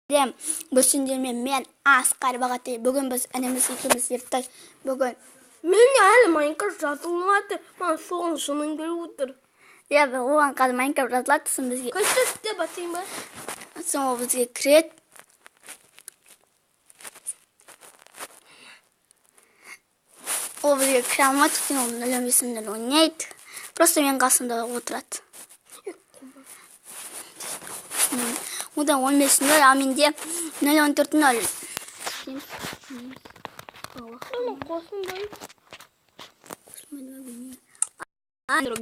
Мүсіндермен мен Асқар Бағатай. Бүгін біз ініміз екеуміз ертіп. Бүгін мен әлі Майнкрафт жазылмады. Маған соған шының беріп отыр. оған қазір Майнкрафт жазылады. Сосын бізге Көшесте басайын ба? сосын ол бізге кіреді. Ол бізге кіре алмайды, өйткені ол 0.5 ойнайды. Просто мен қасымда отырады. Одан 15-0, ал менде 0.14-0. Қосындайым.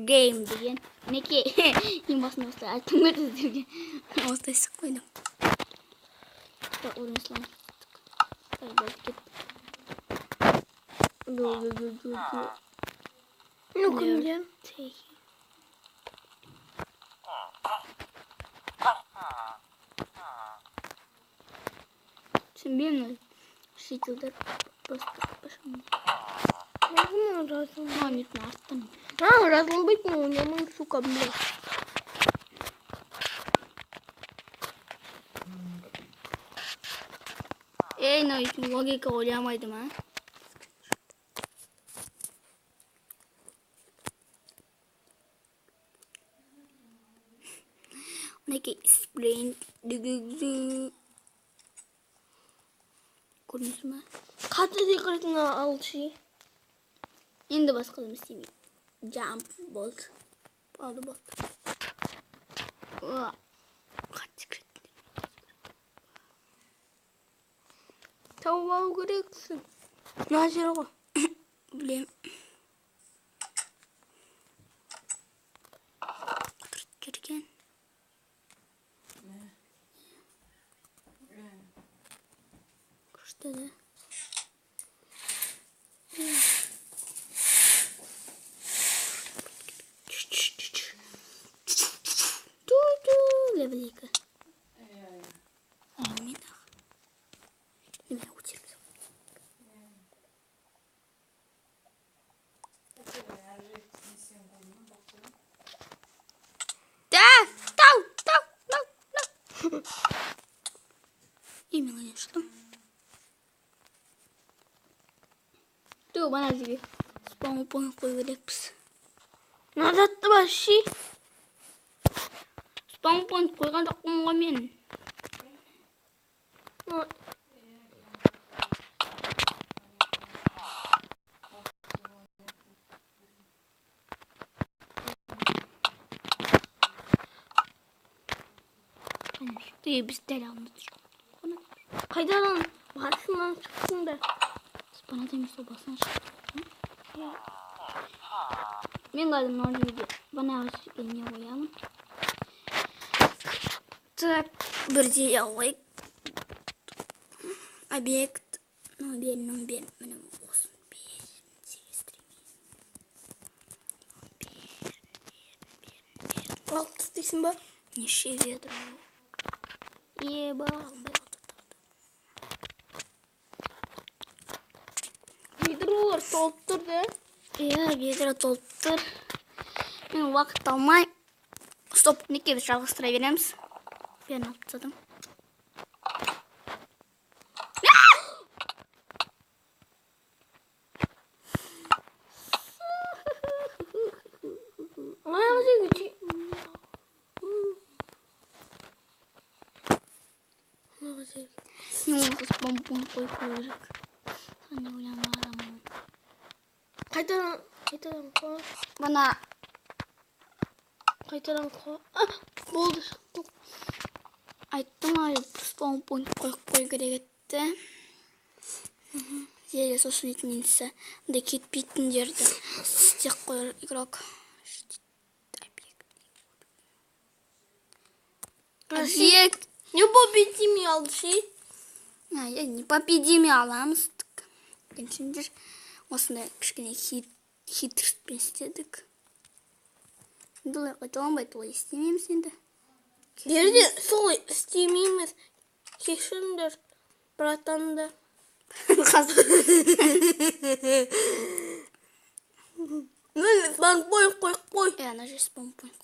Гейм деген. Неке, ең басында осылай айттым көрді сіздерге. Осылай сық қойдым. Орын ислам. Ну, кімден? Түсінбеймін, шетелдер просто пошамын. Разылмайтын. Нетін арттым. Разылмайтын, ойнамын, сука, бля. Нетін логика ойламайды ма? Неке explain дүгігізі. Көрмесі ма? Қатты декретіні алшы. Енді басқадан істемейді. Jump болды. Алды болды. Қатты декретіні. Тауып алу керексің. Мына жері ғой. Білем. Отырып жүрген. Күшті да. Левел 2. Мен ақ. Неме өтерміз. Тау. Емен ғанен шықтым. Бана бізге спаун-пойнт қою керекпіз. Назатты баши. Спаун-пойнт қойған жоқпын ғой мен. Біз дәл алдында тұрмыз. Қайдадан басынан шықтың да. Спана демес ол басынан шықты. Мен қазір мынау жерге банағы жерге қоямын. Так, бірдей алайық. Объект. Бер. Міне осы. Бер. Алты істейсің ба? Неше ведро. Еба. Ведролар толып тұр да. Ведро толып тұр. Мен уақыт алмай. Стоп, неке біз жалғастыра береміз. Ben atladım. Yumurta pompon koyacak. Hani uyanmadım. Қайтадан қой. Bana Қайтадан қой. Болды шықтық. Айттым ай, спаун-пойнт қою керек етті. Жерге сосын етмейінсі. Де кетпейтін жерді істек қойыр игрок. Объект. Не победими алшы. Не победими аламыз. Кеншіндер осындай кішкене хитростпен істедік. Енді олай қайталанбайды, олай істемейміз енді. Жерде солай істемейміз. Кешіріңдер, братандар. Спаун-пойнт қой. Ана же спаун-пойнт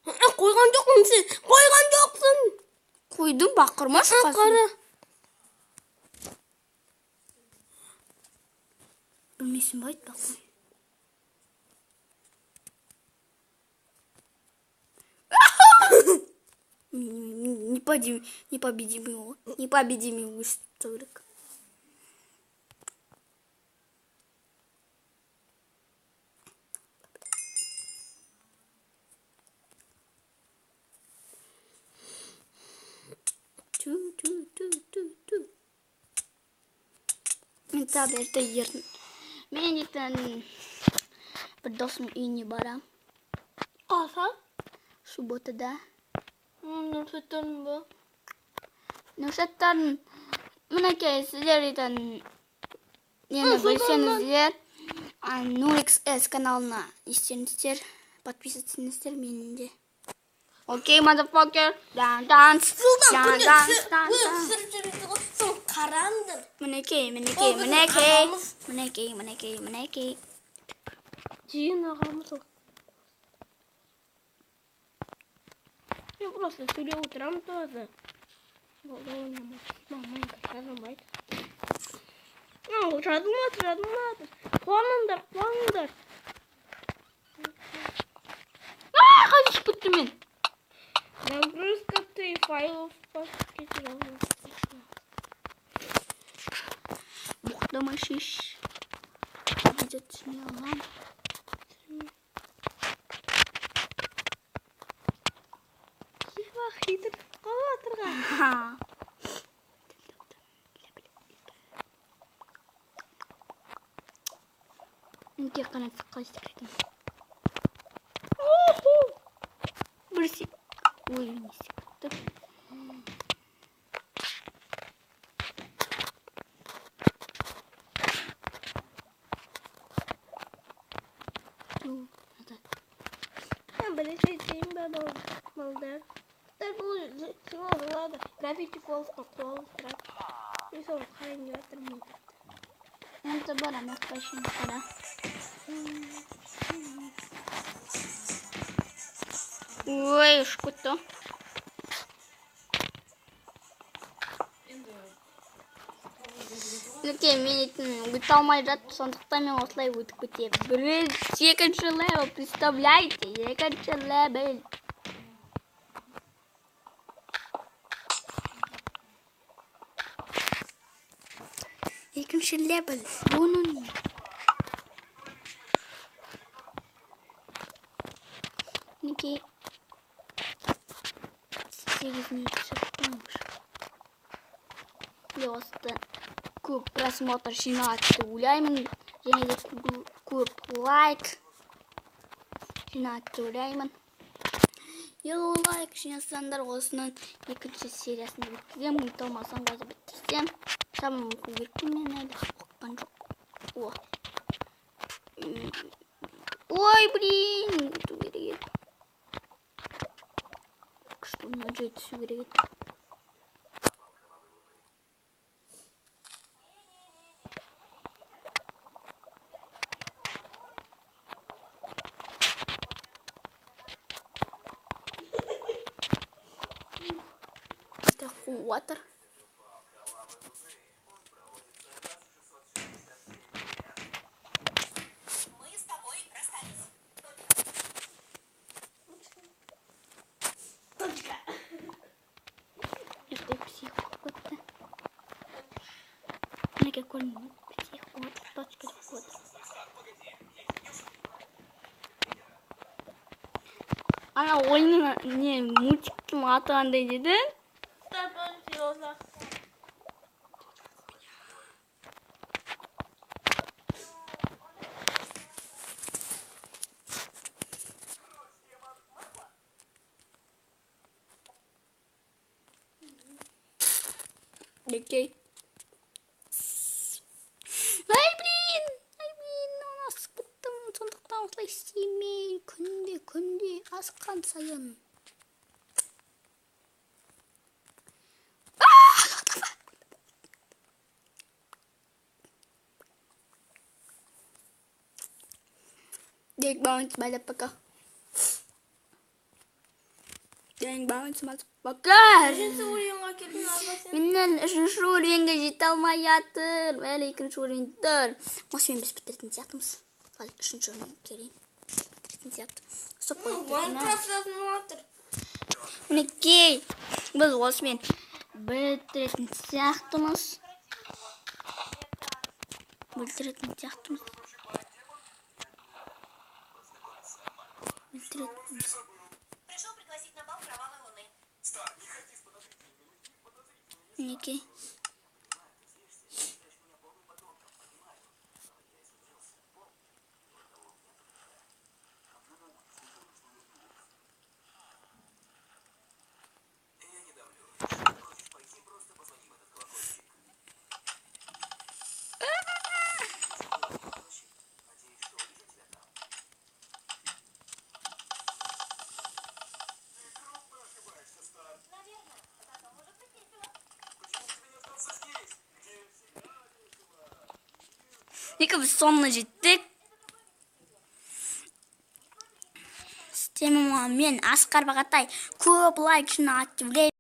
қой. Қойған жоқпын сен. Қойған жоқсың. Қойдым, бақырма шыққасын. Қара. Білмесін ба айтпақ қой. Непобедимый ол. Непобедимый өстіп керек. Мен тағы ерте ерін. Мен ертең бір досым үйіне барам. Қаса? Субботада. Нұрсеттің ба? Нұрсеттің мінекей сіздер ертең нені білсеңіздер. Нурикс С каналына істеріңіздер. Подписывайтесіңіздер менің де. Окей, motherfucker. Данс. Сол қаранды. Мінекей. Жиын ағамыз ол. Я просто сөйлеп отырамын тоже. Мамам жазылмайды. Жазылмады. Қуаныңдар. Қайда шығып кеттім мен? Нагрузка 3 файлов кетіріп. Бұқтама шеш. Видео түсіне алам. Хитір қала тұрған. Неге қанат қайсы кетім? Бір сек. Ой, не секті. Мен біресе дейін бе балдар. Бұл сыңалады. Граффити фолсқа қолы тұрады. Мен сол қарайын деп жатырмын. Енді барам, отпайшын қара. Ой, ұшқыты. Өте, мен етін өте алмай жатты, сондықтан мен осылай өтіп кетем. Екінші левел, представляйте, екінші левел. Екінші левел, бұның не? Неге 8-не шықтыңыз. Просто көп просмотр жинады ойлаймын. Және де көп лайк жинады ойлаймын. Лайк жинасаңдар осының екінші сериясын өткізем. Ұмытылмасам қазір бітірсем. Самым көбіркім мен әлі қоққан жоқ. Ой, блин, өту керек еді. Что мына жай түсу керек еді. Это water. Это психопат. Никакой психопат. Точка. Ана ойынның не мультиктің аты қандай деді? Окей. Ай, блин, асқыттым, сондықтан осылай істемей, күнде асқан сайын. Дек баунс байлап пока. Тең бағын бакар. Үшінші ойынға келдің аға сен. Менен 3-ші уровеньге жете алмай жатыр. Әлі 2-ші уровень тұр. Осымен біз бітіретін сияқтымыз. Қазір 3-ші уровеньге келейін. Бітіретін сияқты. Стоп қойып Майнкрафт жазылып жатыр. Мінекей, біз осымен бітіретін сияқтымыз. Пришел пригласить на бал кровавой луны. Мінекей. Екі біз соңына жеттік. Мен Асқар Бағатай көп лайк үшін активлей.